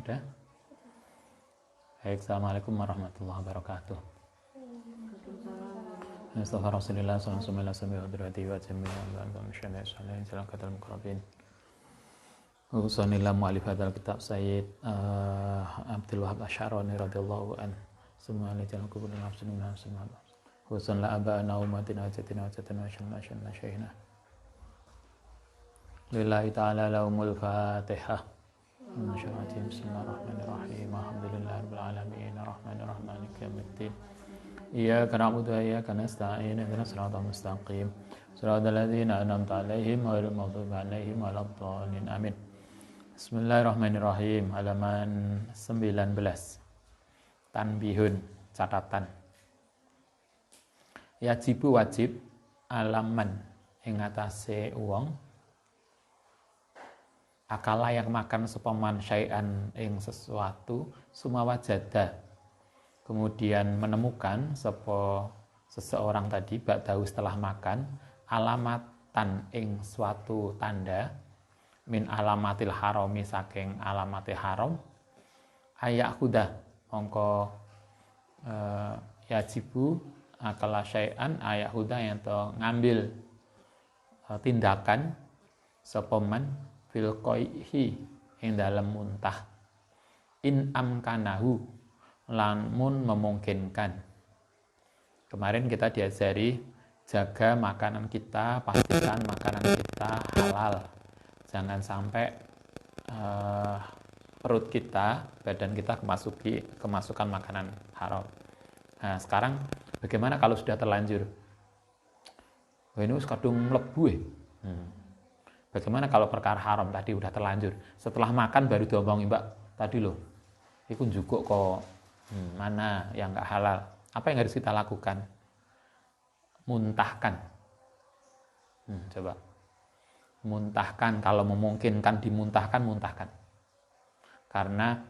Udah? Baik, assalamualaikum warahmatullahi wabarakatuh. Mustafa Rasulullah sallallahu alaihi wasallam wa jami'an wa masyaallah sallallahu alaihi wasallam muqarrabin. Usanillah mu'alif hadzal kitab Sayyid Abdul Wahab Asy'arani radhiyallahu an. Semua li jalan kubur nafsun semua. Husan la abana umatina jatina jatina syana syana. Lillahi ta'ala lahumul Fatihah. Bismillahirrahmanirrahim. Alhamdulillahirabbil alamin arrahmanir rahim maliki yaumiddin. Iyyaka na'budu wa iyyaka nasta'in ihdinas siratal mustaqim siratal ladzina an'amta 'alaihim ghairil maghdubi 'alaihim waladdallin. Amin. Bismillahirrahmanirrahim. Halaman 19. Tanbihun, catatan. Yajibu wajib alaman ing atase wong akala yang makan sepaman syai'an ing sesuatu sumawajada, kemudian menemukan seseorang tadi ba'dahu setelah makan alamatan ing suatu tanda min alamatil harami saking alamatil haram ayak huda mongko yajibu akala syai'an ayak huda yang ngambil tindakan sepaman fil qaihi ing dalam muntah in amkanahu lamun memungkinkan. Kemarin kita diajari jaga makanan kita, pastikan makanan kita halal. Jangan sampai perut kita, badan kita kemasukan makanan haram. Nah, sekarang bagaimana kalau sudah terlanjur? Wah, ini kadung mlebu ya. Bagaimana kalau perkara haram tadi udah terlanjur? Setelah makan baru diomongin, Mbak, tadi loh, itu juga kok mana yang nggak halal. Apa yang harus kita lakukan? Muntahkan. Coba. Muntahkan, kalau memungkinkan dimuntahkan, muntahkan. Karena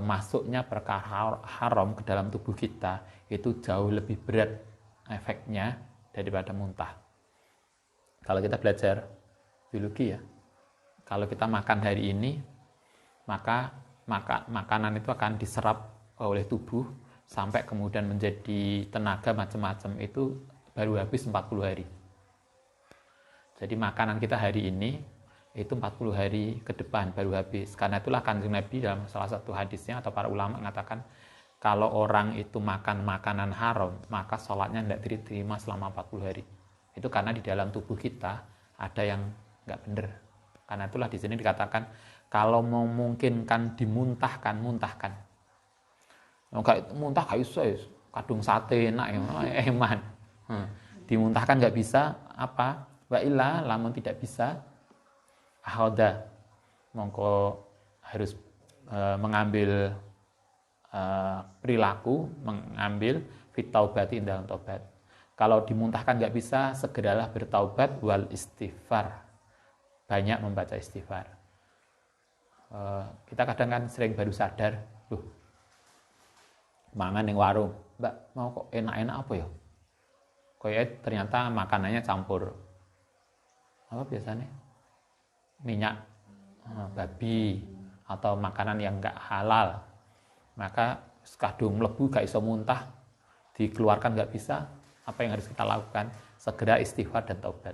masuknya perkara haram ke dalam tubuh kita itu jauh lebih berat efeknya daripada muntah. Kalau kita belajar biologi ya, kalau kita makan hari ini, maka makanan itu akan diserap oleh tubuh sampai kemudian menjadi tenaga macam-macam, itu baru habis 40 hari. Jadi makanan kita hari ini itu 40 hari ke depan baru habis. Karena itulah Kanjeng Nabi dalam salah satu hadisnya atau para ulama mengatakan kalau orang itu makan makanan haram, maka sholatnya tidak diterima selama 40 hari. Itu karena di dalam tubuh kita ada yang nggak benar. Karena itulah di sini dikatakan kalau memungkinkan dimuntahkan, muntahkan. Enggak muntah gak iso, kadung sate enak ya, eman. Dimuntahkan nggak bisa, apa? Wa illa, lamun tidak bisa, ahoda, mongko harus mengambil perilaku, mengambil fitaubati dalam taubat. Kalau dimuntahkan nggak bisa, segeralah bertaubat wal istighfar. Banyak membaca istighfar. Kita kadang kan sering baru sadar, mangan yang warung, Mbak mau kok enak-enak apa ya? Kok ternyata makanannya campur. Apa biasanya? Minyak babi atau makanan yang nggak halal. Maka kadung mlebu gak iso muntah, dikeluarkan nggak bisa. Apa yang harus kita lakukan? Segera istighfar dan taubat.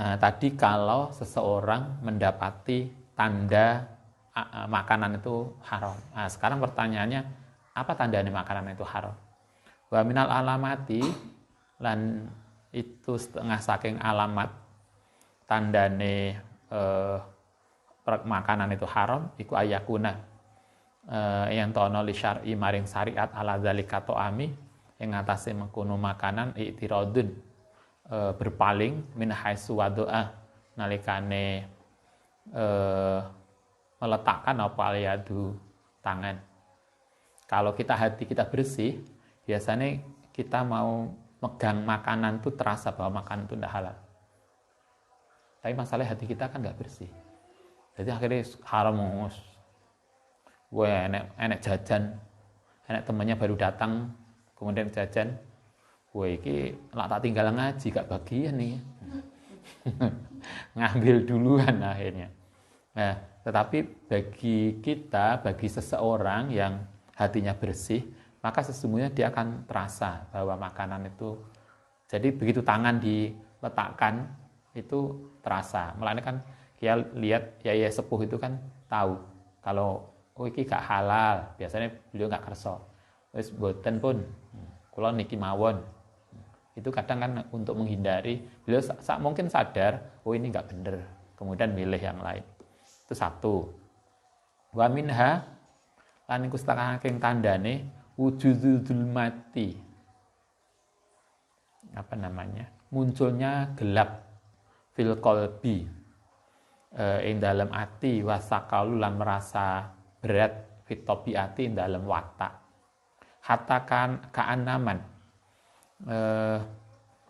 Nah, tadi kalau seseorang mendapati tanda makanan itu haram. Nah, sekarang pertanyaannya, apa tandanya makanan itu haram? Wa minal alamati, lan itu setengah saking alamat tandane makanan itu haram, iku ayakuna yang tono li syar'i maring syariat ala zalika to'ami yang atase mengkono makanan i'tiradun berpaling min haitsu wadu'a nalikane meletakkan apa yadu tangan. Kalau hati kita bersih, biasanya kita mau megang makanan itu terasa bahwa makanan itu tidak halal. Tapi masalah hati kita kan nggak bersih. Jadi akhirnya haram mengus. Wah, enek jajan, enek temannya baru datang, kemudian jajan. Wah, iki lak tak tinggal ngaji gak bagian nih. Ngambil duluan akhirnya. Nah, tetapi bagi seseorang yang hatinya bersih, maka sesungguhnya dia akan terasa bahwa makanan itu, jadi begitu tangan diletakkan itu terasa. Mulanya kan dia lihat ya sepuh itu kan tahu kalau iki gak halal, biasanya beliau gak kerso. Wis boten pun, kula niki mawon. Itu kadang kan untuk menghindari, beliau mungkin sadar, oh ini gak bener, kemudian milih yang lain. Itu satu. Wa minha lan iku saking tandane wujudul mati. Apa namanya? Munculnya gelap fil qalbi. Ing dalam ati wasakalu lan merasa berat fit tabiati ing dalam watak. Hatta kan kaanaman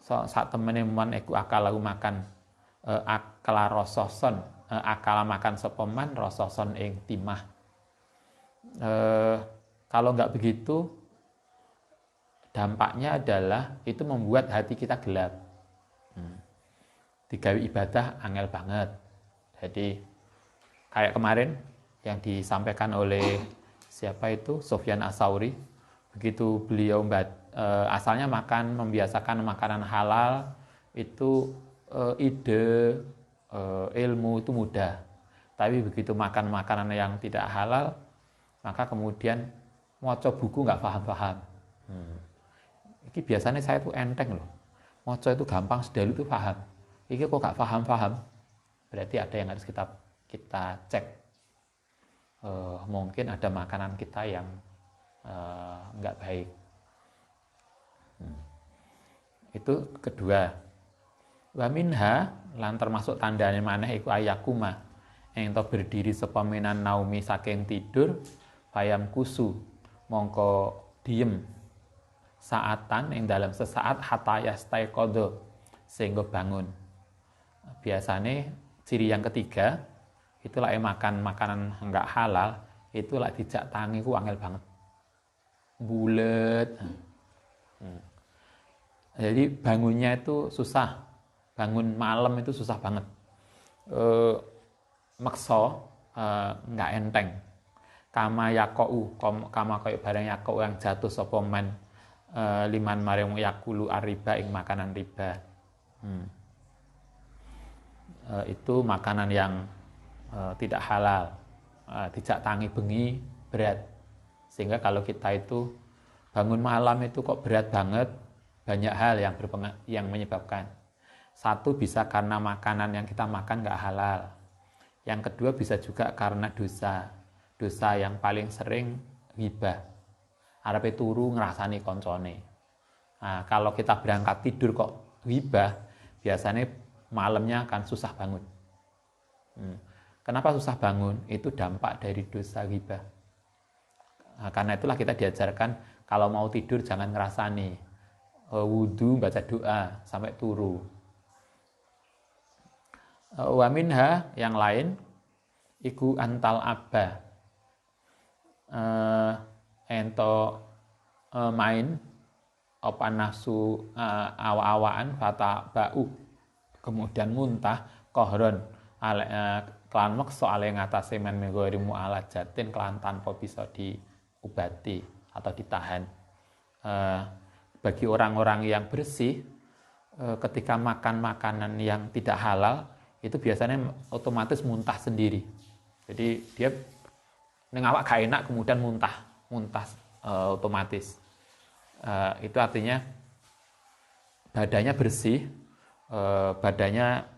saat temene man iku akal makan akala rososon akala makan sepeman rososon ing timah. Kalau nggak begitu, dampaknya adalah itu membuat hati kita gelap. Digawe ibadah angel banget. Jadi kayak kemarin yang disampaikan oleh siapa itu, Sofyan As-Sauri, begitu beliau asalnya membiasakan makanan halal, itu ide ilmu itu mudah. Tapi begitu makan makanan yang tidak halal, maka kemudian moco buku nggak paham-paham. Ini biasanya saya tuh enteng loh. Moco itu gampang, sedalu itu paham. Ini kok nggak paham-paham. Berarti ada yang harus kita cek. Mungkin ada makanan kita yang nggak baik. Itu kedua. Wa minha lan termasuk tandane maneh iku ayakuma ento berdiri sepeminan naumi saking tidur fayam kusu mongko diem saatan ing dalam sesaat hatta yastaiqadha sehingga bangun. Biasanya ciri yang ketiga itu lah makan makanan enggak halal itu lah dijak tangi ku angel banget. Bulet. Jadi bangunnya itu susah. Bangun malam itu susah banget. Makso enggak enteng. Kama yakou, kama koyo barang yakou yang jatuh sapa men liman maring yakulu ariba ing makanan riba. Itu makanan yang tidak halal. Dijak tangi bengi berat. Sehingga kalau kita itu bangun malam itu kok berat banget, banyak hal yang menyebabkan. Satu bisa karena makanan yang kita makan nggak halal. Yang kedua bisa juga karena dosa. Dosa yang paling sering ghibah. Arepe turu ngrasani koncone. Nah, kalau kita berangkat tidur kok ghibah, biasanya malamnya akan susah bangun. Kenapa susah bangun? Itu dampak dari dosa ghibah. Nah, karena itulah kita diajarkan kalau mau tidur jangan ngerasani. Wudu, baca doa sampai turu. Wa minha yang lain iku antal abba main apa nafsu awa-awaan fata bau kemudian muntah kohron kelan meksa ale ngatasi men megorimu ala jatin kelan tanpa bisa diobati atau ditahan. Bagi orang-orang yang bersih ketika makan makanan yang tidak halal itu biasanya otomatis muntah sendiri. Jadi dia ning awak gak enak kemudian muntah otomatis. Itu artinya badannya bersih, badannya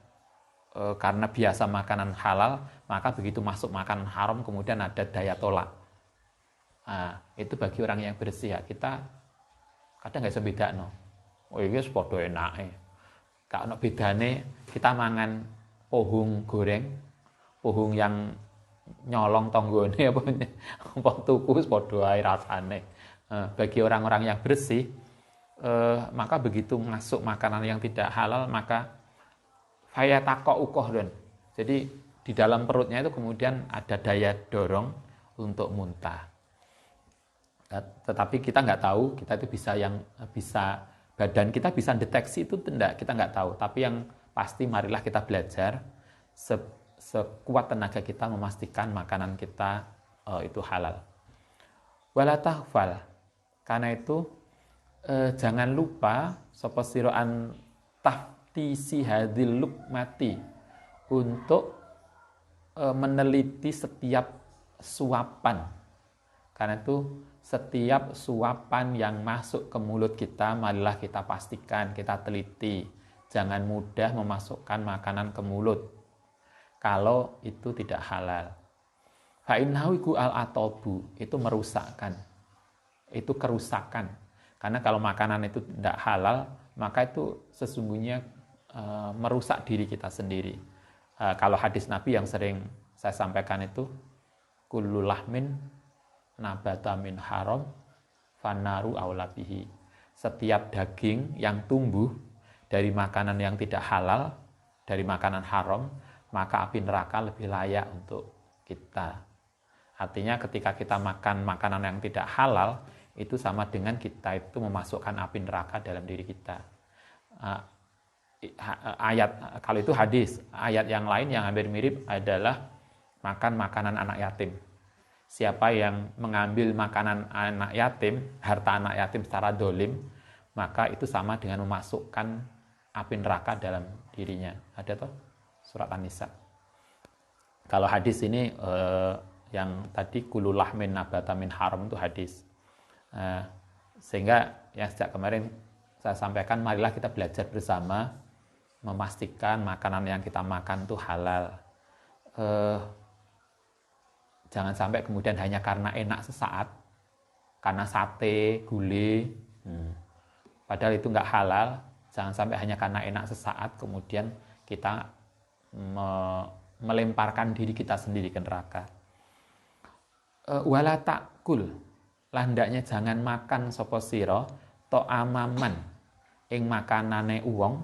karena biasa makanan halal, maka begitu masuk makanan haram kemudian ada daya tolak. Itu bagi orang yang bersih ya, kita kadang nggak bisa bedakno. Oh iki padha enake. Gak ono bedane kita mangan pohung goreng, pohung yang nyolong tonggone apa tuku padha ae rasane. Bagi orang-orang yang bersih, maka begitu masuk makanan yang tidak halal, maka fayataqo uqohdon. Jadi di dalam perutnya itu kemudian ada daya dorong untuk muntah. Tetapi kita nggak tahu, kita itu bisa badan kita bisa deteksi itu tidak, kita nggak tahu. Tapi yang pasti marilah kita belajar sekuat tenaga kita memastikan makanan kita itu halal. Wala taghfal, karena itu jangan lupa sapa sira an taftisi hadil lukmati, untuk meneliti setiap suapan. Karena itu setiap suapan yang masuk ke mulut kita, marilah kita pastikan, kita teliti. Jangan mudah memasukkan makanan ke mulut kalau itu tidak halal. Fa'innahu iku al-atobu, itu merusakkan. Itu kerusakan. Karena kalau makanan itu tidak halal, maka itu sesungguhnya merusak diri kita sendiri. Kalau hadis Nabi yang sering saya sampaikan itu, kullu lahmin nabata min haram fanaru aula bihi. Setiap daging yang tumbuh dari makanan yang tidak halal, dari makanan haram, maka api neraka lebih layak untuk kita. Artinya ketika kita makan makanan yang tidak halal, itu sama dengan kita itu memasukkan api neraka dalam diri kita. Ayat, kalau itu hadis. Ayat yang lain yang hampir mirip adalah makan makanan anak yatim. Siapa yang mengambil makanan anak yatim, harta anak yatim secara dolim, maka itu sama dengan memasukkan api neraka dalam dirinya. Ada toh? Surat An-Nisa. Kalau hadis ini yang tadi kullu lahmin nabata min haram itu hadis. Sehingga yang sejak kemarin saya sampaikan, marilah kita belajar bersama memastikan makanan yang kita makan itu halal. Jangan sampai kemudian hanya karena enak sesaat, karena sate, gulai, padahal itu nggak halal. Jangan sampai hanya karena enak sesaat kemudian kita melemparkan diri kita sendiri ke neraka. Wala takul, landaknya jangan makan sapa sira ta'amaman ing makanane uwong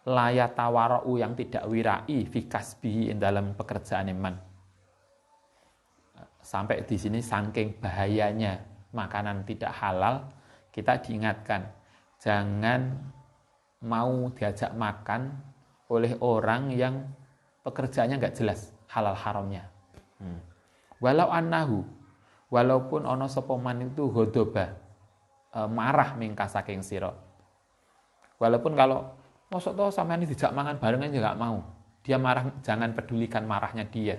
layatawarau yang tidak wirai fikasbihi ing dalam pekerjaan iman. Sampai di sini saking bahayanya makanan tidak halal, kita diingatkan jangan mau diajak makan oleh orang yang pekerjaannya nggak jelas halal haramnya. Walau annahu, walaupun ono sapa man itu hodoba, marah mingka saking sira. Walaupun kalau mosok toh sampean dijak mangan bareng aja nggak mau, dia marah, jangan pedulikan marahnya dia.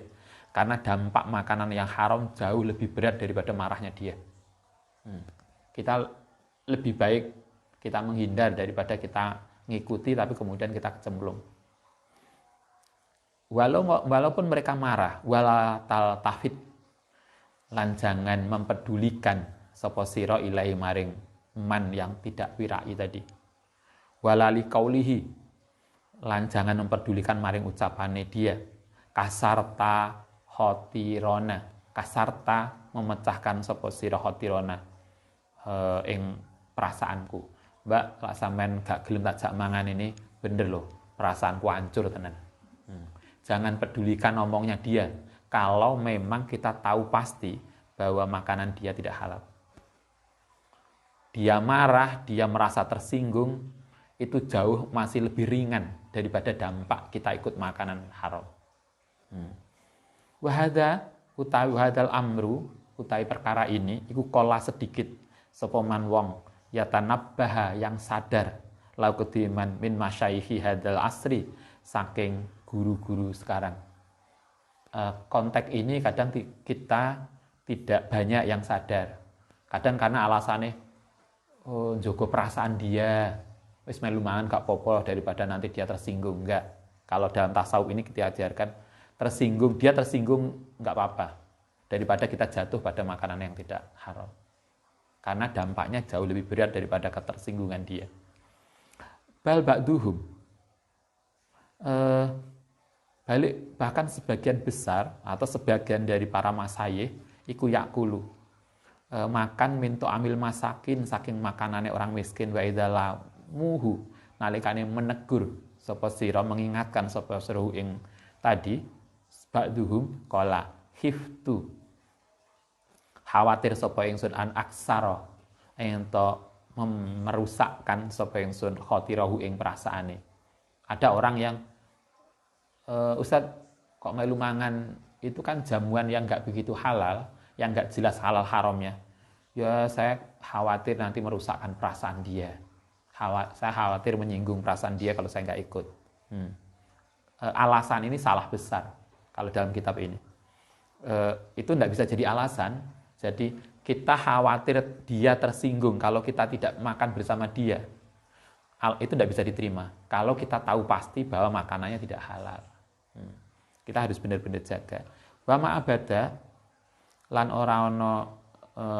Karena dampak makanan yang haram jauh lebih berat daripada marahnya dia. Kita lebih baik kita menghindar daripada kita ngikuti tapi kemudian kita kecemplung. Walaupun mereka marah, wala tal tafid, lan jangan mempedulikan sapa sira ilahi maring man yang tidak wirai tadi. Walali kaulihi, lan jangan mempedulikan maring ucapane dia. Kasarta khotirona, kasarta memecahkan sapa sira khotirona ing perasaanku. Mbak, lak sampean gak gelem tak mangan ini, bener loh, perasaanku hancur tenan. Jangan pedulikan ngomongnya dia kalau memang kita tahu pasti bahwa makanan dia tidak halal. Dia marah, dia merasa tersinggung, itu jauh masih lebih ringan daripada dampak kita ikut makanan haram. Wahada utawi hadal amru utawi perkara ini iku kola sedikit sapa man wong yatanabbaha yang sadar lau kediman min masyaihi hadal asri saking guru-guru sekarang. Konteks ini kadang kita tidak banyak yang sadar. Kadang karena alasannya njogo perasaan dia, wis melu mangan gak apa-apa daripada nanti dia tersinggung. Enggak. Kalau dalam tasawuf ini kita ajarkan dia tersinggung nggak apa-apa daripada kita jatuh pada makanan yang tidak haram, karena dampaknya jauh lebih berat daripada ketersinggungan dia. Bal ba'duhum, bahkan sebagian besar atau sebagian dari para masayih iku yakulu, makan minto amil masakin saking makanannya orang miskin, wa idza muhu nalikane menegur sapa sira mengingatkan sapa sira ing tadi ba'duhum qala hiftu, khawatir sapa ingsun an aksara ento merusakkan sapa ingsun khotirahu ing perasaane. Ada orang yang Ustaz, kok melu mangan itu kan jamuan yang nggak begitu halal, yang nggak jelas halal haramnya. Ya saya khawatir nanti merusakkan perasaan dia. Saya khawatir menyinggung perasaan dia kalau saya nggak ikut. Alasan ini salah besar kalau dalam kitab ini. Itu tidak bisa jadi alasan. Jadi kita khawatir dia tersinggung kalau kita tidak makan bersama dia. Itu tidak bisa diterima. Kalau kita tahu pasti bahwa makanannya tidak halal. Kita harus benar-benar jaga. Wa ma abada lan ora ana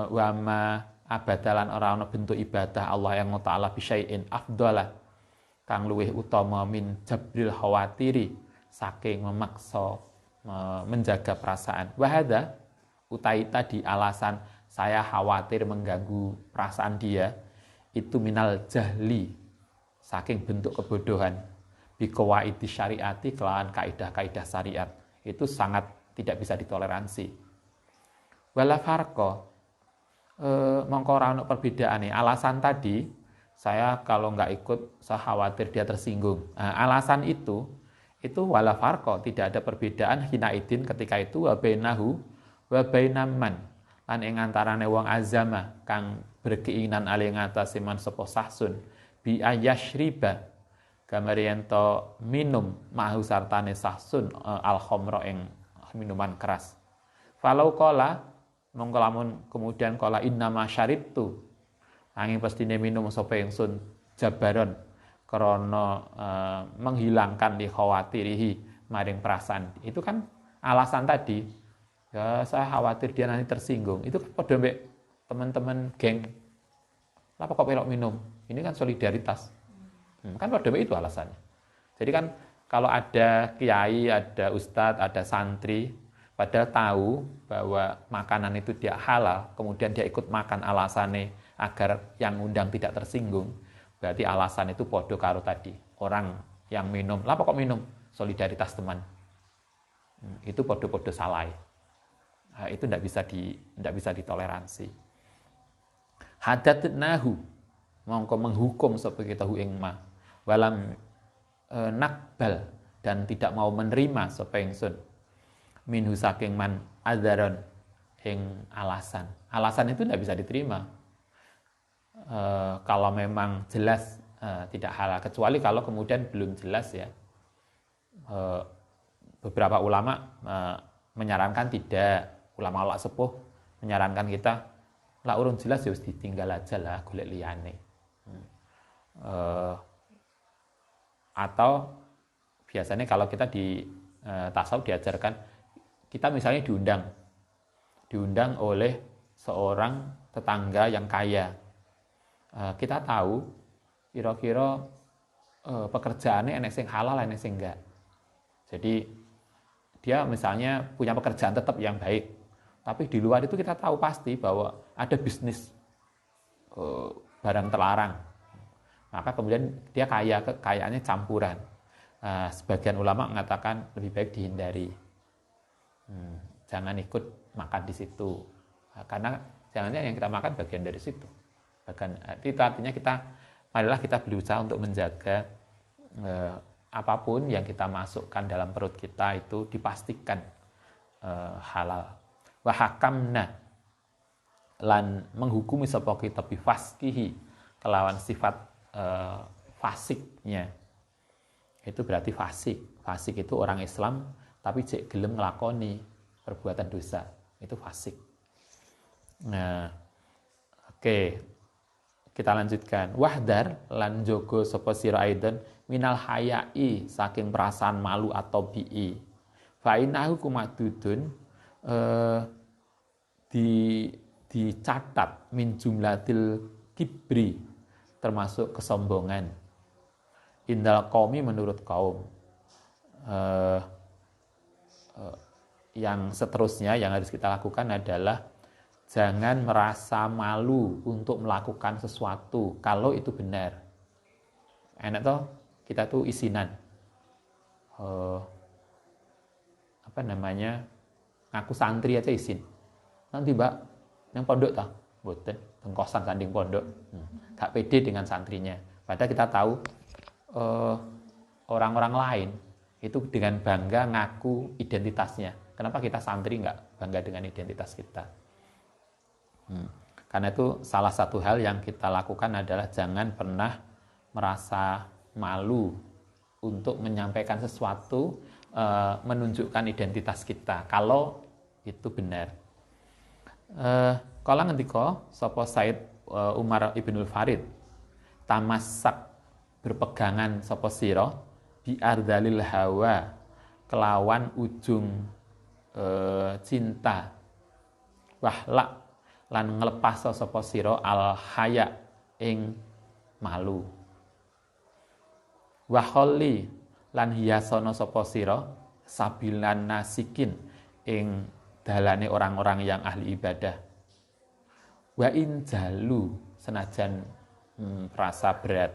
wa ma abada lan ora ana bentuk ibadah Allah yang taala bisyai'in afdhalah kang luwih utama min jabril khawatiri saking memaksa menjaga perasaan. Wahada utai tadi alasan saya khawatir mengganggu perasaan dia itu minal jahli saking bentuk kebodohan biqawaidi syariati kelawan kaidah-kaidah syariat itu sangat tidak bisa ditoleransi. Wala farqa mongko ora ono perbedaane. Alasan tadi saya kalau nggak ikut saya khawatir dia tersinggung. Alasan itu wala farqa tidak ada perbedaan hinaidin ketika itu wa bainahu wa bainaman lan ing antarane wong azama kang berkeinginan ali ngatasi man sapa sahsun bi ayashriba gamariento minum mahu sartane sahsun al khamra ing minuman keras. Falau qala mongko lamun kemudian qala innama syaribtu angin pastine minum sapa ingsun jabaron krana menghilangkan li khawatirihi maring perasaan. Itu kan alasan tadi. Ya saya khawatir dia nanti tersinggung. Itu kan padha mbek teman-teman geng. Lapa kok pelok minum? Ini kan solidaritas. Kan pada itu alasannya. Jadi kan kalau ada kiai, ada ustadz, ada santri, padahal tahu bahwa makanan itu tidak halal, kemudian dia ikut makan alasannya agar yang undang tidak tersinggung, berarti alasan itu podo karo tadi. Orang yang minum, lapa kok minum? Solidaritas teman. Itu podo-podo salah. Itu tidak bisa ditoleransi. Hadatnahu mongko menghukum sapa kita hu ing ma walam nakbal dan tidak mau menerima sapa ingsun minhu saking man adzaron ing alasan. Alasan itu tidak bisa diterima. Kalau memang jelas tidak halal, kecuali kalau kemudian belum jelas ya. Beberapa ulama menyarankan tidak, ulama sepuh menyarankan kita lah urun jelas ya harus ditinggal aja lah golek liyane. Atau biasanya kalau kita di tasawuf diajarkan kita misalnya diundang oleh seorang tetangga yang kaya. Kita tahu kira-kira pekerjaannya enek sing halal enek sing enggak. Jadi dia misalnya punya pekerjaan tetap yang baik, tapi di luar itu kita tahu pasti bahwa ada bisnis barang terlarang. Maka kemudian dia kayaannya campuran. Sebagian ulama mengatakan lebih baik dihindari. Jangan ikut makan di situ. Karena jangan-jangan yang kita makan bagian dari situ. Itu artinya marilah kita berusaha untuk menjaga apapun yang kita masukkan dalam perut kita itu dipastikan halal. Wa hakamna lan menghukumi sapa kita bi fasqihi kelawan sifat fasiknya. Itu berarti fasik. Fasik itu orang Islam tapi jek gelem nglakoni perbuatan dosa. Itu fasik. Nah, oke. Kita lanjutkan. Wahdar lan jogo sapa sira aidon minal hayai saking perasaan malu atau bi'i. Fa innahu kumadudun dicatat min jumlatil kibri termasuk kesombongan. Indal qaumi menurut kaum. Yang seterusnya yang harus kita lakukan adalah jangan merasa malu untuk melakukan sesuatu kalau itu benar. Enak toh kita tuh isinan. Ngaku santri aja izin. Nanti Mbak, yang pondok tak? Boten, tengkosan sanding pondok. Gak pede dengan santrinya. Padahal kita tahu orang-orang lain itu dengan bangga ngaku identitasnya. Kenapa kita santri nggak bangga dengan identitas kita? Karena itu salah satu hal yang kita lakukan adalah jangan pernah merasa malu untuk menyampaikan sesuatu, menunjukkan identitas kita kalau itu benar. Kala ngendika sapa Said Umar Ibnul Farid, tamassak berpegangan sapa sira bi ardalil hawa kelawan ujung cinta, wahlak lan nglepas sapa sira al haya ing malu, waholi lan hiasana sapa sira sabilan nasikin ing dalane orang-orang yang ahli ibadah, wa in jalu senajan rasa berat,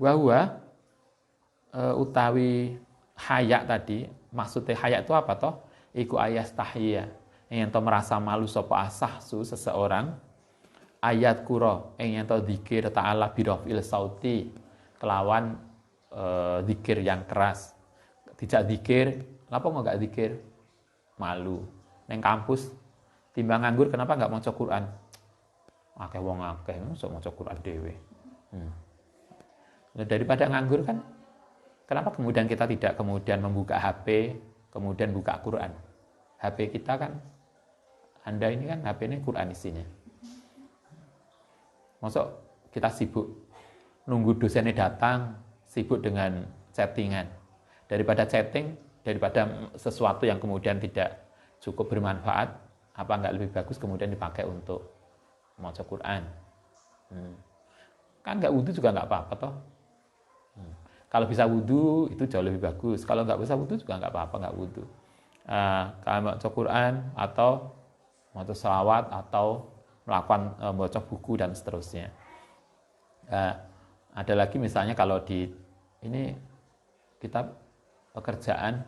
wa utawi haya tadi, maksudnya haya itu apa toh? Iku ayas tahiyya, yang to merasa malu sapa asahsu seseorang, ayat kuro yang to dzikir ta'ala birofil sauti kelawan dzikir yang keras. Tidak dzikir, kenapa nggak dzikir? Malu. Neng kampus timbang nganggur kenapa nggak maca Quran? Akeh wong akeh mosok maca Quran dhewe. Daripada nganggur kan, kenapa kemudian kita tidak kemudian membuka HP, kemudian buka Quran? HP kita kan, Anda ini kan HP ini Quran isinya. Masuk kita sibuk nunggu dosennya datang, sibuk dengan chattingan. Daripada chatting, daripada sesuatu yang kemudian tidak cukup bermanfaat, apa nggak lebih bagus kemudian dipakai untuk membaca Quran? Kan nggak wudhu juga nggak apa-apa toh. Kalau bisa wudhu itu jauh lebih bagus. Kalau nggak bisa wudhu juga nggak apa-apa, nggak wudhu. Kalau baca Quran atau baca salawat atau melakukan baca buku dan seterusnya. Ada lagi misalnya kalau di ini kita pekerjaan,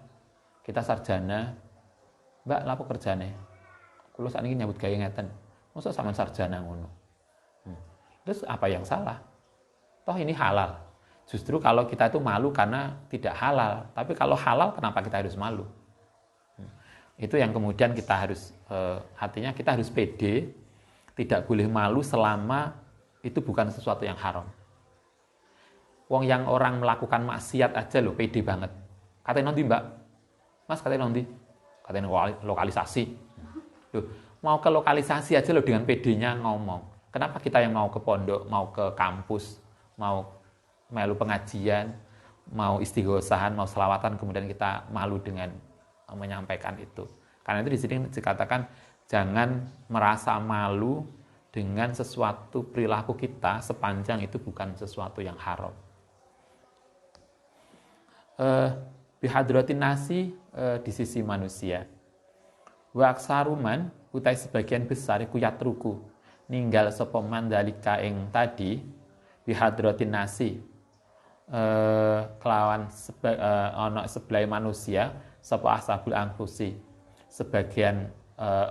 kita sarjana, Mbak lapo kerjane? Kulo saat ini nyambut gawe ngeten. Masa sama sarjana ngono. Terus apa yang salah? Toh ini halal. Justru kalau kita itu malu karena tidak halal. Tapi kalau halal, kenapa kita harus malu? Itu yang kemudian kita harus, artinya kita harus pede, tidak boleh malu selama itu bukan sesuatu yang haram. Wong yang orang melakukan maksiat aja loh, pede banget. Katanya nanti Mbak, Mas katanya nanti, katanya lokalisasi. Loh, mau ke lokalisasi aja loh dengan pedenya ngomong. Kenapa kita yang mau ke pondok, mau ke kampus, mau melu pengajian, mau istighosahan, mau selawatan, kemudian kita malu dengan menyampaikan itu. Karena itu di sini dikatakan jangan merasa malu dengan sesuatu perilaku kita sepanjang itu bukan sesuatu yang haram. Bihadratin nasi di sisi manusia. Wa aksaruman utai sebagian besar iku yatruku ninggal sapa mandalika ing tadi bihadratin nasi kelawan ana sebelah manusia sapa ashabul anfusi sebagian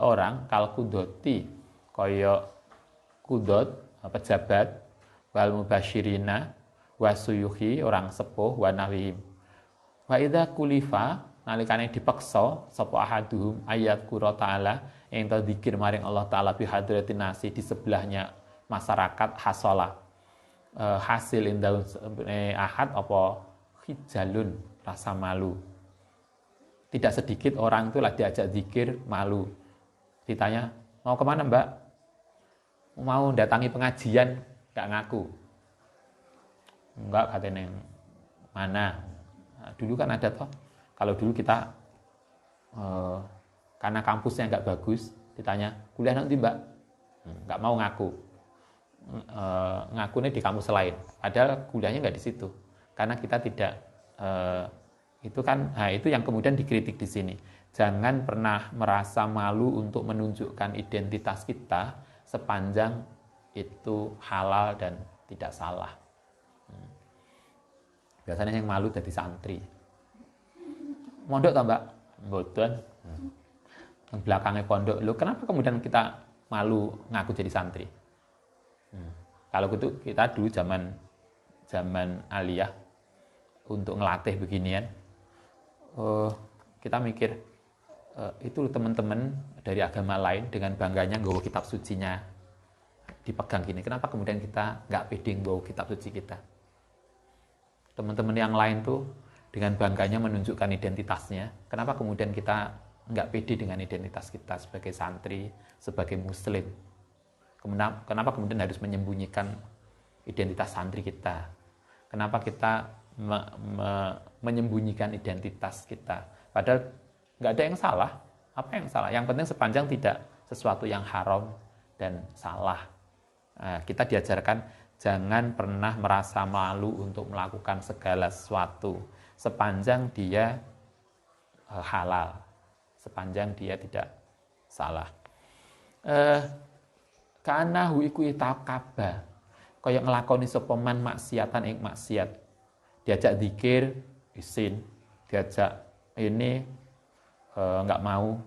orang kal kudoti kaya kudot pejabat wal mubasyirina wasuyuhi orang sepuh wa nahwihim wa idza kulifa nalikane dipeksa sapa ahaduhum ayat qura ta'ala yang to zikir maring Allah taala bi hadratin nasi di sebelahnya masyarakat hasola hasil indaun ahad apa khijalun rasa malu. Tidak sedikit orang itu lah diajak zikir malu. Ditanya, mau kemana Mbak? Mau datangi pengajian, nggak ngaku. Enggak katanya mana. Nah, dulu kan ada toh. Kalau dulu kita karena kampusnya nggak bagus, ditanya kuliah nanti Mbak, nggak mau ngaku. Ngakunya di kampus lain. Padahal kuliahnya nggak di situ. Karena kita tidak itu kan, nah itu yang kemudian dikritik di sini. Jangan pernah merasa malu untuk menunjukkan identitas kita sepanjang itu halal dan tidak salah. Biasanya yang malu jadi santri. Mondok tak Mbak? Mboten. Belakangnya pondok. Loh, kenapa kemudian kita malu ngaku jadi santri? Kalau gitu kita dulu zaman aliyah untuk ngelatih beginian, kita mikir itu teman-teman dari agama lain dengan bangganya nggawa kitab sucinya dipegang gini. Kenapa kemudian kita nggak pede nggawa kitab suci kita? Teman-teman yang lain tuh dengan bangganya menunjukkan identitasnya. Kenapa kemudian kita nggak pede dengan identitas kita sebagai santri, sebagai muslim? Kenapa kemudian harus menyembunyikan identitas santri kita? Kenapa kita menyembunyikan identitas kita? Padahal nggak ada yang salah. Apa yang salah? Yang penting sepanjang tidak sesuatu yang haram dan salah. Nah, kita diajarkan jangan pernah merasa malu untuk melakukan segala sesuatu sepanjang dia halal, sepanjang dia tidak salah. Karena iku itakaba, kaya nglakoni sapa man maksiatan ing maksiat. Diajak zikir, isin, diajak ini enggak mau.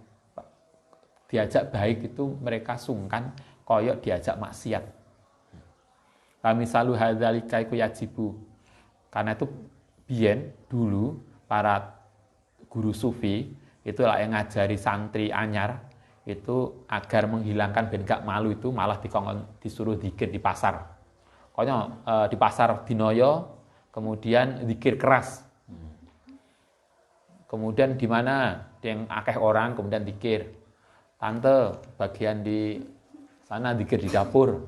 Diajak baik itu mereka sungkan, kaya diajak maksiat. Kami selalu hadzalika iku yajibu. Karena itu biyen dulu para guru sufi itu lah yang ngajari santri anyar itu agar menghilangkan ben gak malu itu malah disuruh zikir di pasar. Pokoknya di pasar dinoyo kemudian zikir keras. Kemudian di mana yang akeh orang kemudian zikir. Tante bagian di sana zikir di dapur.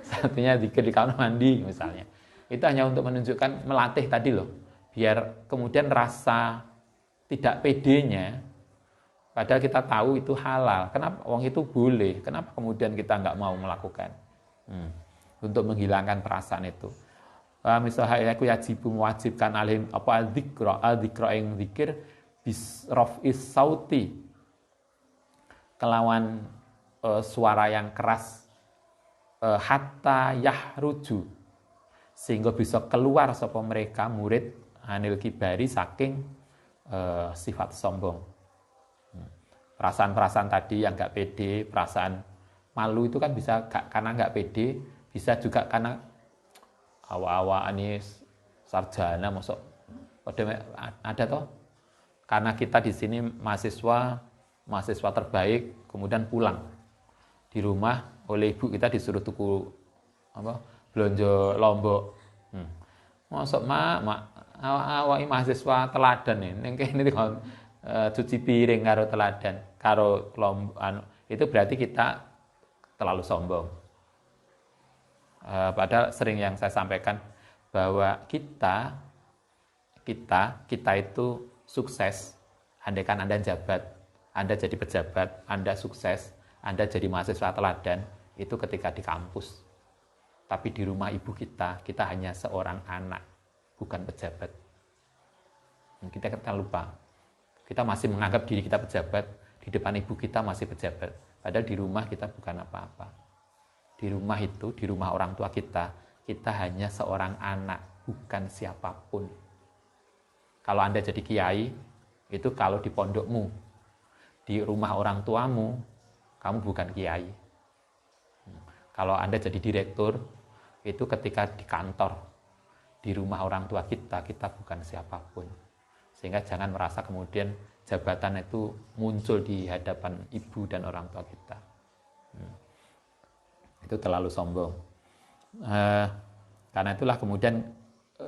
Satunya zikir di kamar mandi misalnya. Itu hanya untuk menunjukkan melatih tadi loh. Biar kemudian rasa tidak pedenya, padahal kita tahu itu halal. Kenapa? Wong itu boleh. Kenapa kemudian kita nggak mau melakukan? Untuk menghilangkan perasaan itu. Misalnya aku yajibu mewajibkan alim apa dzikra yang zikir bisrofis sauti kelawan suara yang keras hatta yahruju sehingga bisa keluar sapa mereka murid anil kibari saking sifat sombong. Perasaan-perasaan tadi yang nggak pede, perasaan malu itu kan bisa karena nggak pede, bisa juga karena awal-awal ini sarjana masuk ada toh. Karena kita di sini mahasiswa terbaik, kemudian pulang di rumah oleh ibu kita disuruh tuku belanja lombok. Masuk mak awak mahasiswa teladan nih, ini cuci piring karo teladan, karo itu berarti kita terlalu sombong. Padahal sering yang saya sampaikan bahwa kita itu sukses. Andaikan Anda jabat, Anda jadi pejabat, Anda sukses, Anda jadi mahasiswa teladan, itu ketika di kampus. Tapi di rumah ibu kita hanya seorang anak, bukan pejabat. Kita lupa. Kita masih menganggap diri kita pejabat, di depan ibu kita masih pejabat. Padahal di rumah kita bukan apa-apa. Di rumah itu, di rumah orang tua kita hanya seorang anak, bukan siapapun. Kalau Anda jadi kiai, itu kalau di pondokmu. Di rumah orang tuamu, kamu bukan kiai. Kalau Anda jadi direktur, itu ketika di kantor, di rumah orang tua kita bukan siapapun. Sehingga jangan merasa kemudian jabatan itu muncul di hadapan ibu dan orang tua kita. Itu terlalu sombong. Karena itulah kemudian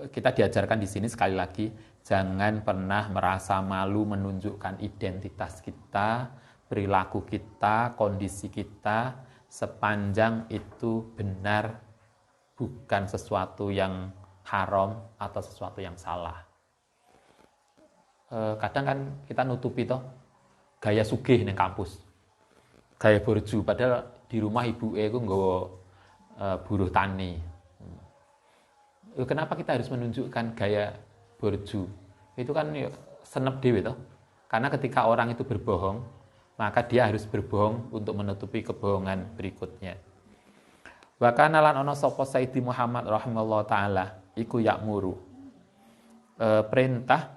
kita diajarkan di sini sekali lagi, jangan pernah merasa malu menunjukkan identitas kita, perilaku kita, kondisi kita, sepanjang itu benar, bukan sesuatu yang haram atau sesuatu yang salah. Kadang kan kita nutupi toh gaya sugih ning kampus, gaya borju, padahal di rumah ibu itu nggawa buruh tani. Kenapa kita harus menunjukkan gaya borju? Itu kan senep dhewe toh. Karena ketika orang itu berbohong, maka dia harus berbohong untuk menutupi kebohongan berikutnya. Wa kana lan ana sapa Sayyidi Muhammad rahimallahu taala iku yakmuru perintah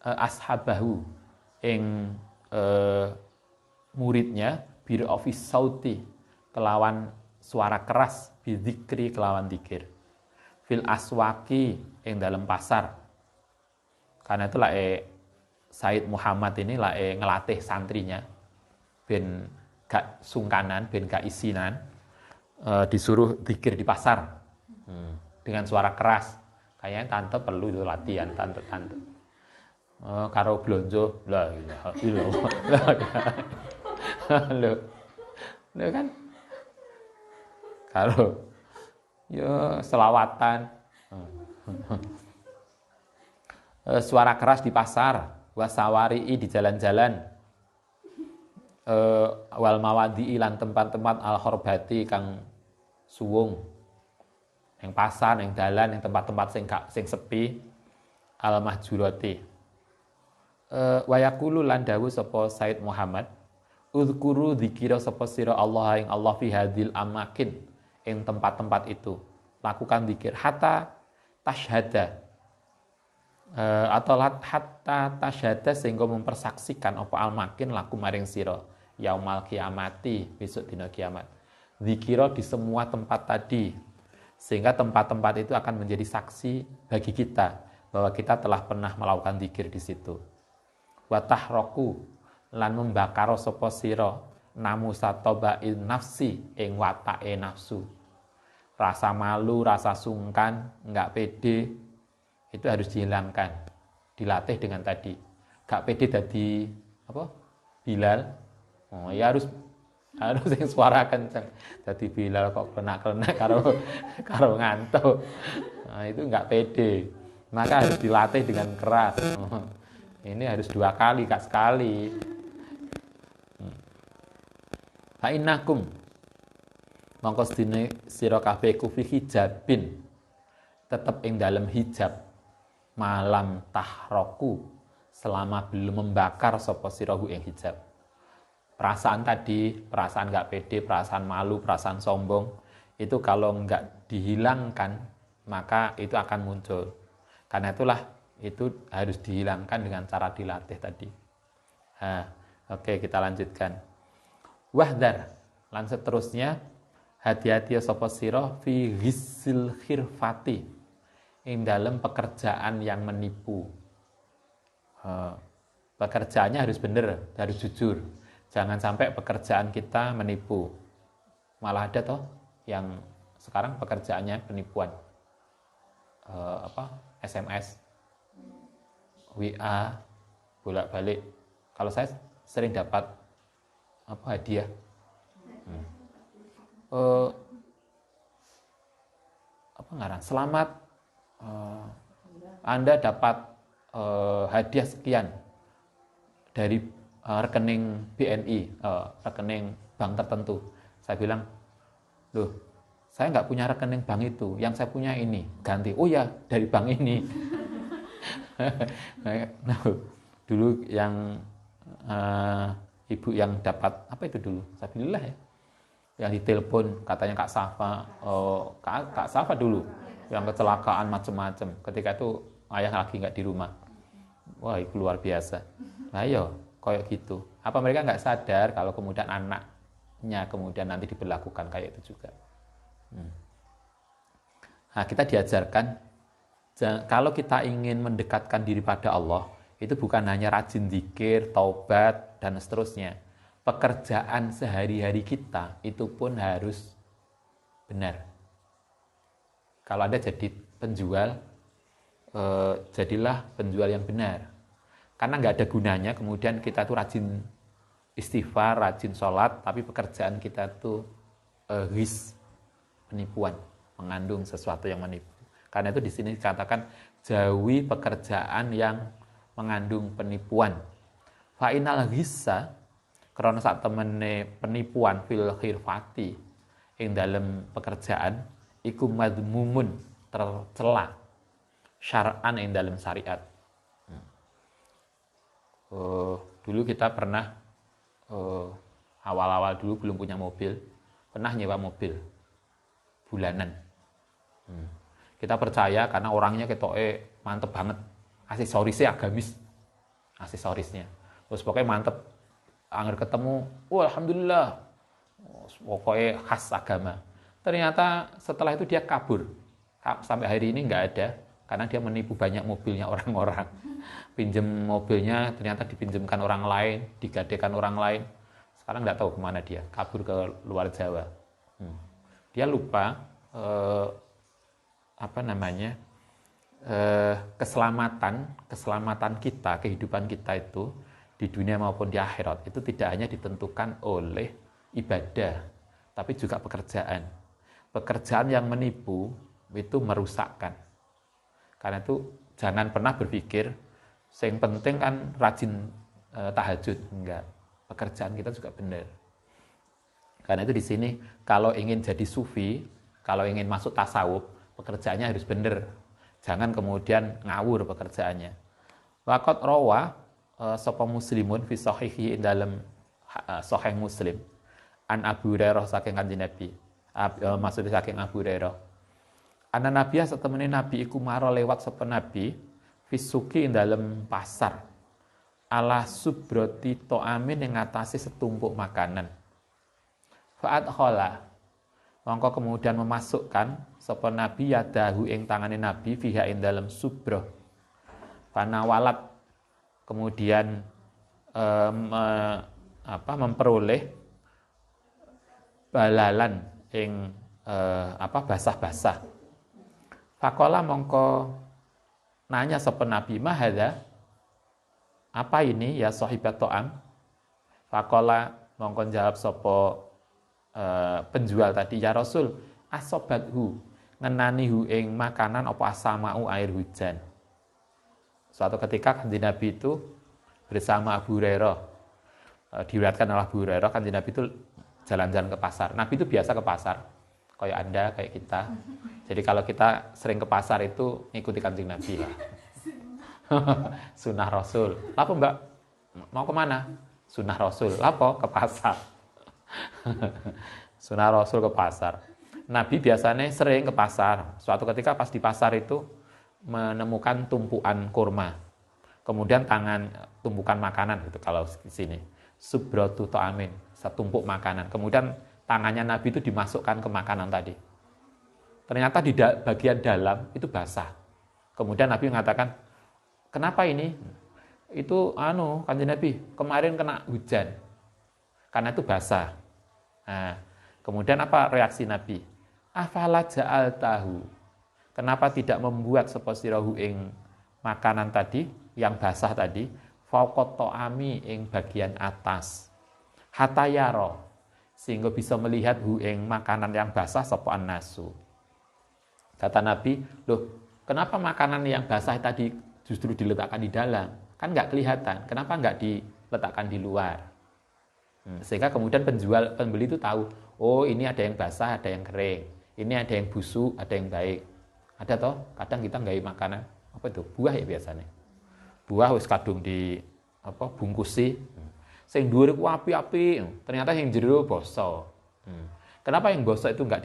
ashabahu ing muridnya bir office sauti kelawan suara keras bidzikri kelawan zikir. fil aswaki ing dalam pasar. Karena itu Said Muhammad ini ngelatih santrinya ben gak sungkanan, ben gak isinan, disuruh zikir di pasar dengan suara keras. Kayaknya tante perlu itu latihan, tante. Karo blonjo, la ilaha illallah. Lho kan karo ya selawatan. Suara keras di pasar, wasawari di jalan-jalan, wal mawadi lan tempat-tempat al khorbati kang suwung, yang pasar, yang dalan, yang tempat-tempat sing sepi, al mahjurati. Wayakulu lan dawuh sapa Said Muhammad, uzkuru dzikira sapa sira Allah ing Allah fi hadil amakin, ing tempat-tempat itu. Lakukan zikir hatta tashhada. Atau hatta tasyhada sehingga mempersaksikan apa almakin laku maring sira yaumal kiamati, besok dina kiamat. Zikira di semua tempat tadi, sehingga tempat-tempat itu akan menjadi saksi bagi kita bahwa kita telah pernah melakukan zikir di situ. Wa tahraku lan membakar sapa sira namu satobain nafsi ing watake nafsu. Rasa malu, rasa sungkan, enggak pede itu harus dihilangkan, dilatih dengan tadi. Gak pede tadi apa? Bilal. Oh ya harus yang suara kencang. Tadi Bilal kok kena karo ngantuk. Nah, itu enggak pede. Maka harus dilatih dengan keras. Ini harus 2 kali, gak sekali. Fa innakum mongko sedene sira kabeh ku fi hijabin, tetep ing dalam hijab, malam tahroku, selama belum membakar sapa sirahu ing hijab. Perasaan tadi, perasaan gak pede, perasaan malu, perasaan sombong, itu kalau enggak dihilangkan, maka itu akan muncul. Karena itulah itu harus dihilangkan dengan cara dilatih tadi. Oke, kita lanjutkan. Wahdar, lan seterusnya, hati-hati sapa sira fi ghisil khirfati, ing dalam pekerjaan yang menipu. Pekerjaannya harus benar, harus jujur. Jangan sampai pekerjaan kita menipu. Malah ada toh yang sekarang pekerjaannya penipuan. SMS, WA, bolak-balik. Kalau saya sering dapat hadiah. Selamat, Anda dapat hadiah sekian dari rekening BNI, rekening bank tertentu. Saya bilang, loh, saya nggak punya rekening bank itu, yang saya punya ini, ganti. Oh ya, dari bank ini. Nah, dulu yang ibu yang dapat, apa itu dulu? Alhamdulillah ya. Yang ditelepon, katanya Kak Safa dulu, yang kecelakaan macam-macam. Ketika itu ayah lagi nggak di rumah. Wah, itu luar biasa. Nah, kayak gitu. Apa mereka nggak sadar kalau kemudian anaknya kemudian nanti diberlakukan kayak itu juga? Nah, kita diajarkan kalau kita ingin mendekatkan diri pada Allah, itu bukan hanya rajin zikir, taubat, dan seterusnya. Pekerjaan sehari-hari kita itu pun harus benar. Kalau Anda jadi penjual, jadilah penjual yang benar. Karena nggak ada gunanya kemudian kita tuh rajin istighfar, rajin sholat, tapi pekerjaan kita tuh penipuan, mengandung sesuatu yang menipu. Karena itu di sini dikatakan jauhi pekerjaan yang mengandung penipuan. Fa'inal ghissa, karena saat temene penipuan fil khirfati ing dalam pekerjaan iku madmumun, tercela syar'an ing dalam syariat. Dulu kita pernah awal-awal dulu belum punya mobil, pernah nyewa mobil bulanan. Kita percaya karena orangnya ketoke mantep banget, aksesorisnya agamis, aksesorisnya. Terus pokoknya mantep, angger ketemu, alhamdulillah, pokoknya khas agama. Ternyata setelah itu dia kabur Sampai hari ini nggak ada, karena dia menipu banyak mobilnya orang-orang. Pinjem mobilnya ternyata dipinjemkan orang lain, digadekan orang lain. Sekarang nggak tahu kemana dia, kabur ke luar Jawa. Dia lupa keselamatan kita, kehidupan kita itu di dunia maupun di akhirat itu tidak hanya ditentukan oleh ibadah, tapi juga pekerjaan. Pekerjaan yang menipu itu merusakkan. Karena itu jangan pernah berpikir yang penting kan rajin tahajud, enggak. Pekerjaan kita juga benar. Karena itu di sini kalau ingin jadi sufi, kalau ingin masuk tasawuf, pekerjaannya harus benar. Jangan kemudian ngawur pekerjaannya. Waqat rawa sapa muslimun fi sahihi dalam sahih Muslim an Abu Hurairah saking Kanjeng Nabi. Maksudnya saking Abu Hurairah. Ana nabiya satemene nabi iku maro lewat sapa nabi fisuki dalam pasar. Ala subroti to'amin yang ngatasi setumpuk makanan. Fa'at khola mongko kemudian memasukkan sapa nabi yadahu ing tangane nabi fiha ing dalam subroh. Panawalat kemudian memperoleh balalan ing basah-basah. Fakola mongko nanya sapa nabi mahadza, apa ini ya sahibat to'am? Fakola mongko jawab sapa penjual tadi, ya Rasul asobathu ngenanihu ing makanan apa asamau air hujan. Suatu ketika Kanjeng Nabi itu bersama Abu Hurairah, diriwayatkan oleh Abu Hurairah, Kanjeng Nabi itu jalan-jalan ke pasar. Nabi itu biasa ke pasar, kayak Anda, kayak kita. Jadi kalau kita sering ke pasar itu ngikuti Kanjeng Nabi lah. Sunnah Rasul. Lapo Mbak? Mau kemana? Sunnah Rasul. Lapo? Ke pasar. Sunnah Rasul ke pasar. Nabi biasanya sering ke pasar. Suatu ketika pas di pasar itu menemukan tumpukan kurma. Kemudian tumpukan makanan gitu kalau di sini. Subrotu to'amin, setumpuk makanan. Kemudian tangannya Nabi itu dimasukkan ke makanan tadi. Ternyata di bagian dalam itu basah. Kemudian Nabi mengatakan, kenapa ini? Itu Kanjeng Nabi, kemarin kena hujan. Karena itu basah. Nah, kemudian apa reaksi Nabi? Afala ja'al tahu. Kenapa tidak membuat sapa sirahu ing makanan tadi yang basah tadi fauqat ta'ami ing bagian atas. Hatayaro sehingga bisa melihat hu ing makanan yang basah sapa annasu. Kata Nabi, loh, kenapa makanan yang basah tadi justru diletakkan di dalam? Kan nggak kelihatan. Kenapa nggak diletakkan di luar? Sehingga kemudian pembeli itu tahu, oh ini ada yang basah, ada yang kering. Ini ada yang busuk, ada yang baik. Ada toh, kadang kita nggak makanan, apa itu? Buah ya biasanya. Buah wis kadung di bungkusi. Sing dhuwur ku api-api, ternyata yang jero bosok. Kenapa yang bosok itu nggak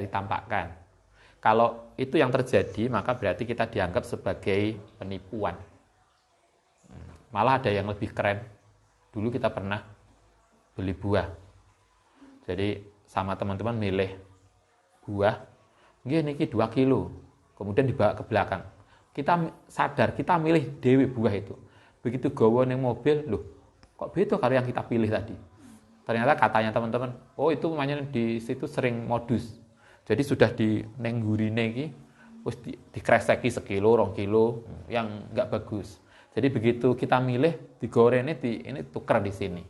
ditampakkan? Kalau itu yang terjadi, maka berarti kita dianggap sebagai penipuan. Malah ada yang lebih keren. Dulu kita pernah beli buah. Jadi sama teman-teman milih buah, niki 2 kilo. Kemudian dibawa ke belakang. Kita sadar, kita milih dewe buah itu. Begitu gawa ning mobil, loh, kok beda karo yang kita pilih tadi. Ternyata katanya teman-teman, oh itu namanya di situ sering modus. Jadi sudah di neng gurine iki wis dikreseki sekilo, 2 kilo yang enggak bagus. Jadi begitu kita milih digoreng ini tukar di sini.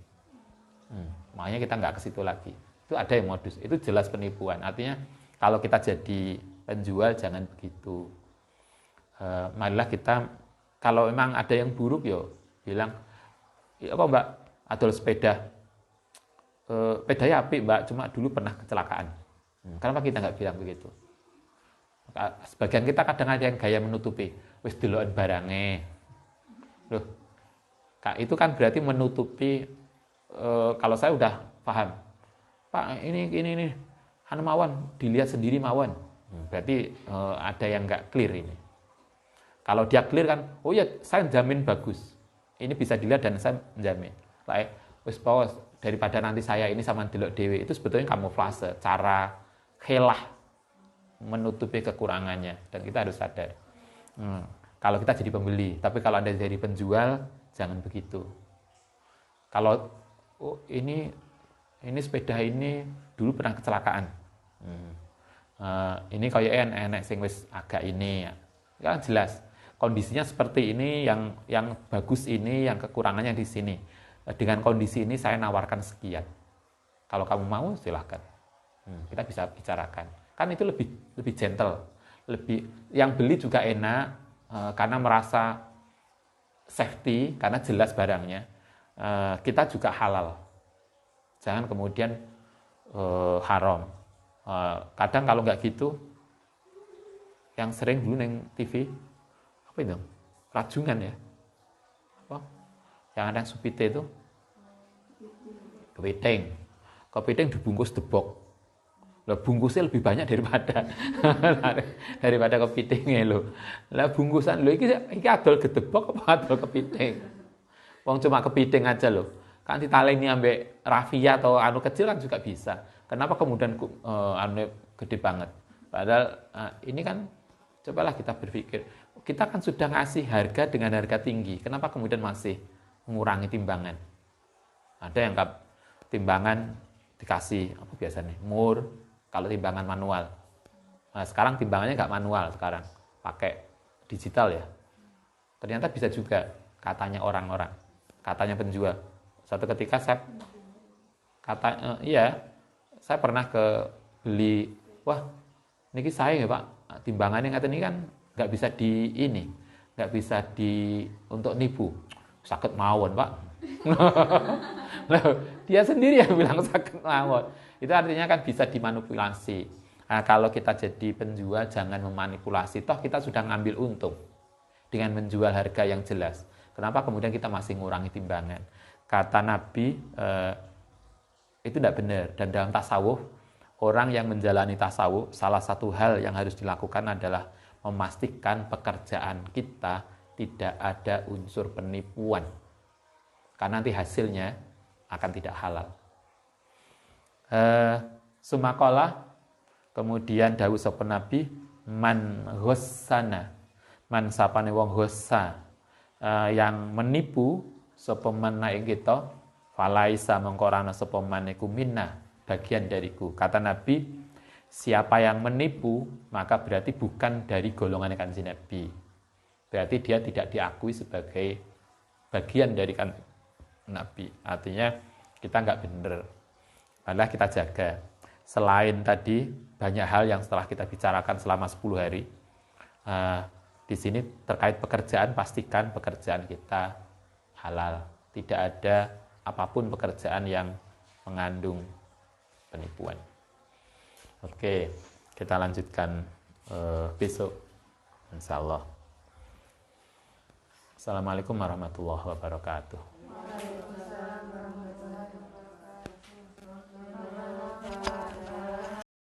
Makanya kita enggak ke situ lagi. Itu ada yang modus. Itu jelas penipuan. Artinya kalau kita jadi penjual jangan begitu. Marilah kita kalau memang ada yang buruk bilang, ya apa Mbak, adol sepeda. Sepedanya apik Mbak, cuma dulu pernah kecelakaan. Kenapa kita nggak bilang begitu? Sebagian kita kadang ada yang gaya menutupi, wis deloken barange. Loh, itu kan berarti menutupi. Kalau saya udah paham, Pak ini mawon dilihat sendiri mawon. Berarti ada yang nggak clear ini. Kalau dia clear kan, oh ya saya jamin bagus. Ini bisa dilihat dan saya menjamin. Wis pos daripada nanti saya ini sama delok dewe, itu sebetulnya kamuflase, cara helah menutupi kekurangannya, dan kita harus sadar. Kalau kita jadi pembeli, tapi kalau Anda jadi penjual, jangan begitu. Kalau ini sepeda ini dulu pernah kecelakaan. Ini kayak enek sing wis agak ini ya. Kan jelas kondisinya seperti ini, yang bagus ini, yang kekurangannya di sini. Dengan kondisi ini saya nawarkan sekian. Kalau kamu mau silahkan. Kita bisa bicarakan. Kan itu lebih gentle, yang beli juga enak karena merasa safety, karena jelas barangnya. Kita juga halal. Jangan kemudian haram. Kadang kalau nggak gitu, yang sering dulu neng TV apa itu? Rajungan ya? Apa? Yang ada supite itu? Kepiting dibungkus debok. Lah bungkusnya lebih banyak daripada kepitingnya lho. Lah bungkusan lho iki adol gedebok apa adol kepiting? Wong cuma kepiting aja lho. Kan ditaleni ambek rafia atau anu kecil kan juga bisa. Kenapa kemudian anu gede banget? Padahal ini kan cobalah kita berpikir, kita kan sudah ngasih harga dengan harga tinggi. Kenapa kemudian masih mengurangi timbangan? Ada yang timbangan dikasih apa biasanya? Mur, kalau timbangan manual. Nah, sekarang timbangannya nggak manual sekarang, pakai digital ya. Ternyata bisa juga, katanya orang-orang, katanya penjual. Suatu ketika saya pernah beli, wah, niki saya ya Pak, timbangannya kata ini kan nggak bisa untuk nipu, sakit mawon Pak. Dia sendiri yang bilang sakit mawon. Itu artinya kan bisa dimanipulasi. Nah, kalau kita jadi penjual jangan memanipulasi. Toh kita sudah ngambil untung dengan menjual harga yang jelas. Kenapa kemudian kita masih ngurangi timbangan? Kata Nabi, itu tidak benar. Dan dalam tasawuf, orang yang menjalani tasawuf, salah satu hal yang harus dilakukan adalah memastikan pekerjaan kita tidak ada unsur penipuan. Karena nanti hasilnya akan tidak halal. Sumakola, kemudian dawuh sapa Nabi, man ghassana, man sapane wong ghassa, yang menipu sapa man ing kita, falaisa mengkorana sapa man iku minna, bagian dariku. Kata Nabi, siapa yang menipu maka berarti bukan dari golongan Kanjeng Nabi. Berarti dia tidak diakui sebagai bagian dari Nabi. Artinya kita nggak benar. Malah kita jaga. Selain tadi banyak hal yang setelah kita bicarakan selama 10 hari, di sini terkait pekerjaan, pastikan pekerjaan kita halal. Tidak ada apapun pekerjaan yang mengandung penipuan. Oke, kita lanjutkan besok, insya Allah. Assalamualaikum warahmatullahi wabarakatuh.